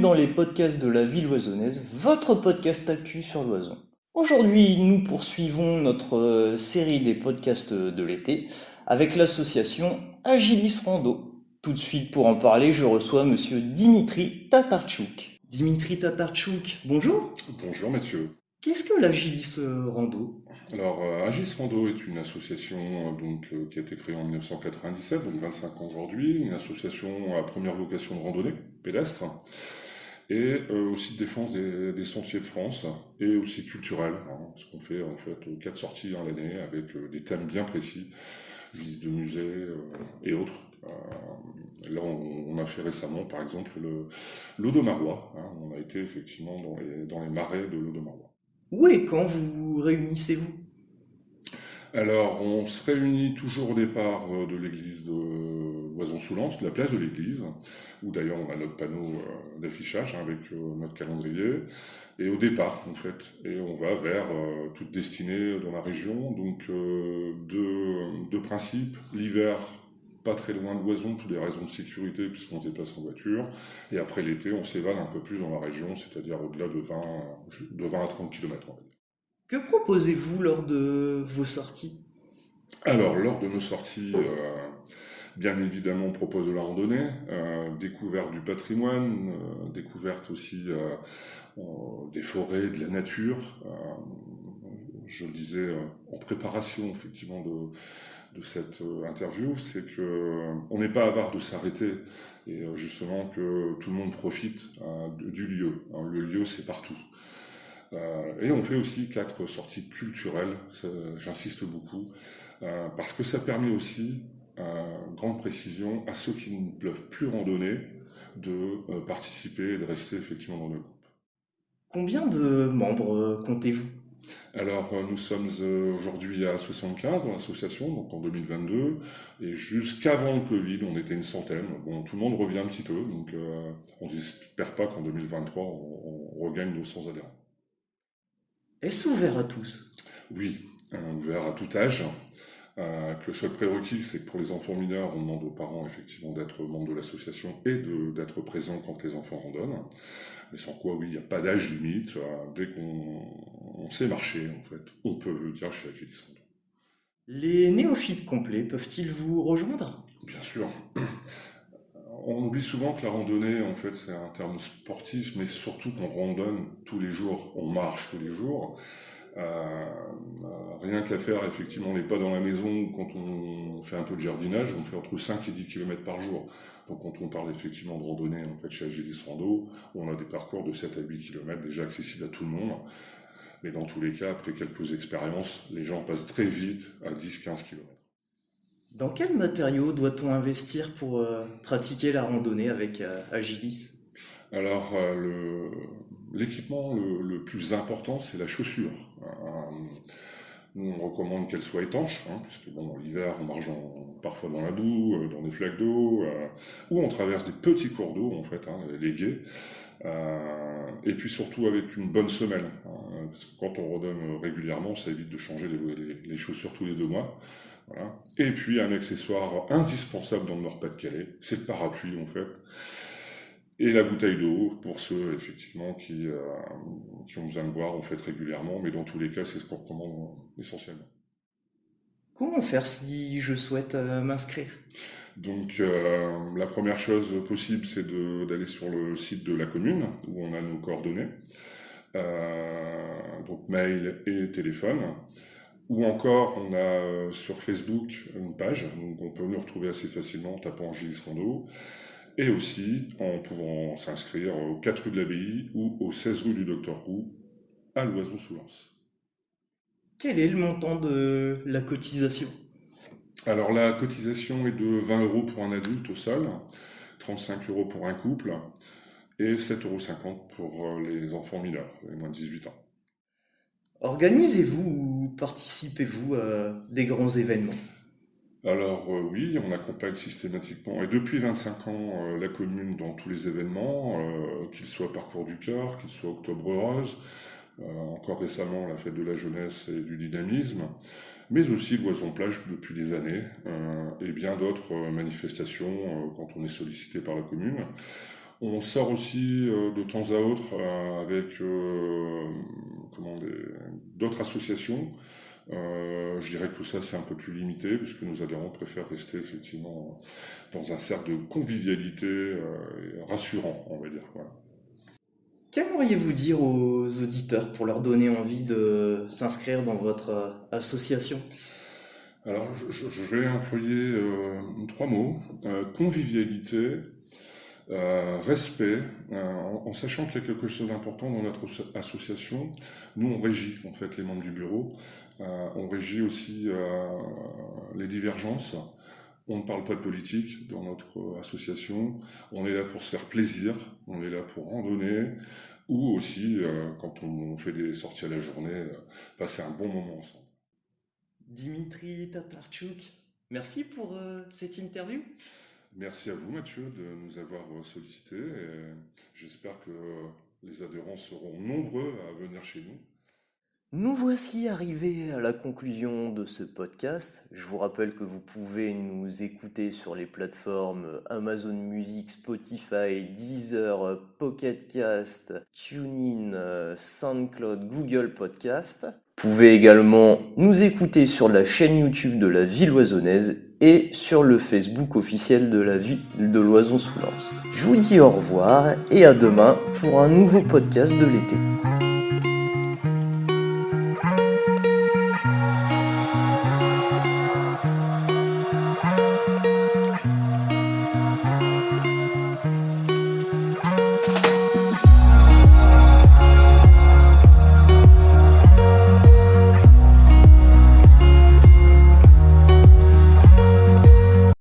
dans les podcasts de la ville loisonnaise, votre podcast actu sur l'Oison. Aujourd'hui, nous poursuivons notre série des podcasts de l'été avec l'association Agilis Rando. Tout de suite, pour en parler, je reçois monsieur Dimitri Tatarchouk. Dimitri Tatarchouk, bonjour. Bonjour Mathieu. Qu'est-ce que l'Agilis Rando? Alors, Agis Rando est une association qui a été créée en 1997, donc 25 ans aujourd'hui, une association à première vocation de randonnée pédestre et aussi de défense des sentiers de France et aussi culturelle, parce qu'on fait en fait 4 sorties dans l'année avec des thèmes bien précis, visites de musées et autres. Là, on a fait récemment, par exemple, l'Audomarois. On a été effectivement dans les marais de l'Audomarois. Où et quand vous réunissez-vous? Alors, on se réunit toujours au départ de l'église de Loison-sous-Lens, de la place de l'église, où d'ailleurs on a notre panneau d'affichage avec notre calendrier, et au départ en fait, et on va vers toute destinée dans la région, donc de principe, l'hiver pas très loin de Loison pour des raisons de sécurité puisqu'on se déplace en voiture, et après l'été on s'évade un peu plus dans la région, c'est-à-dire au-delà de 20 à 30 km. Que proposez-vous lors de vos sorties? Alors, lors de nos sorties, bien évidemment, on propose de la randonnée, découverte du patrimoine, découverte aussi des forêts, de la nature. Je le disais en préparation, effectivement, de cette interview, c'est que on n'est pas avare de s'arrêter et justement que tout le monde profite du lieu. Hein, le lieu, c'est partout. Et on fait aussi 4 sorties culturelles, j'insiste beaucoup, parce que ça permet aussi, grande précision, à ceux qui ne peuvent plus randonner de participer et de rester effectivement dans le groupe. Combien de membres comptez-vous? Alors nous sommes aujourd'hui à 75 dans l'association, donc en 2022, et jusqu'avant le Covid on était une centaine. Bon, tout le monde revient un petit peu, donc on n'espère pas qu'en 2023 on regagne nos 100 adhérents. Est-ce ouvert à tous? Oui, ouvert à tout âge. Que le seul prérequis, c'est que pour les enfants mineurs, on demande aux parents effectivement d'être membres de l'association et d'être présents quand les enfants randonnent. Mais sans quoi, oui, il n'y a pas d'âge limite. Dès qu'on sait marcher, en fait, on peut venir chez Agilis Rando. Les néophytes complets peuvent-ils vous rejoindre? Bien sûr. On oublie souvent que la randonnée, en fait, c'est un terme sportif, mais surtout qu'on randonne tous les jours, on marche tous les jours. Euh, Rien qu'à faire effectivement les pas dans la maison, quand on fait un peu de jardinage, on fait entre 5 et 10 km par jour. Donc quand on parle effectivement de randonnée en fait, chez Agilis Rando, on a des parcours de 7 à 8 km déjà accessibles à tout le monde. Mais dans tous les cas, après quelques expériences, les gens passent très vite à 10-15 km. Dans quel matériau doit-on investir pour pratiquer la randonnée avec Agilis? Alors, l'équipement le plus important, c'est la chaussure. Nous, on recommande qu'elle soit étanche, puisque bon, l'hiver, on marche parfois dans la boue, dans des flaques d'eau, ou on traverse des petits cours d'eau, en fait, les gués. Et puis surtout avec une bonne semelle, parce que quand on redonne régulièrement, ça évite de changer les chaussures tous les 2 mois. Voilà. Et puis un accessoire indispensable dans le Nord-Pas-de-Calais, c'est le parapluie, en fait. Et la bouteille d'eau pour ceux effectivement qui ont besoin de boire, en fait régulièrement, mais dans tous les cas, c'est ce qu'on recommande essentiellement. Comment faire si je souhaite m'inscrire? Donc la première chose possible, c'est d'aller sur le site de la commune où on a nos coordonnées, donc mail et téléphone. Ou encore, on a sur Facebook une page, donc on peut nous retrouver assez facilement en tapant Agilis Rando. Et aussi en pouvant s'inscrire aux 4 rues de l'Abbaye ou aux 16 rue du Docteur Roux à Loison-sous-Lens. Quel est le montant de la cotisation? Alors la cotisation est de 20 € pour un adulte au sol, 35 € pour un couple et 7,50 € pour les enfants mineurs, les moins de 18 ans. Organisez-vous ou participez-vous à des grands événements? Alors oui, on accompagne systématiquement, et depuis 25 ans, la commune dans tous les événements, qu'ils soient Parcours du Cœur, qu'ils soient Octobre Rose, encore récemment la fête de la jeunesse et du dynamisme, mais aussi l'Oison Plage depuis des années, et bien d'autres manifestations quand on est sollicité par la commune. On sort aussi de temps à autre avec d'autres associations. Je dirais que ça c'est un peu plus limité puisque nos adhérents préfèrent rester effectivement dans un cercle de convivialité rassurant, on va dire. Voilà. Qu'aimeriez-vous dire aux auditeurs pour leur donner envie de s'inscrire dans votre association? Alors je vais employer trois mots convivialité, respect, en sachant qu'il y a quelque chose d'important dans notre association. Nous, on régit en fait les membres du bureau, on régit aussi les divergences. On ne parle pas de politique dans notre association. On est là pour se faire plaisir, on est là pour randonner, ou aussi, quand on fait des sorties à la journée, passer un bon moment ensemble. Dimitri Tatarchuk, merci pour cette interview. Merci à vous Mathieu de nous avoir sollicité et j'espère que les adhérents seront nombreux à venir chez nous. Nous voici arrivés à la conclusion de ce podcast. Je vous rappelle que vous pouvez nous écouter sur les plateformes Amazon Music, Spotify, Deezer, Pocket Cast, TuneIn, SoundCloud, Google Podcast. Vous pouvez également nous écouter sur la chaîne YouTube de la ville loisonnaise et sur le Facebook officiel de la ville de Loison-sous-Lens. Je vous dis au revoir et à demain pour un nouveau podcast de l'été.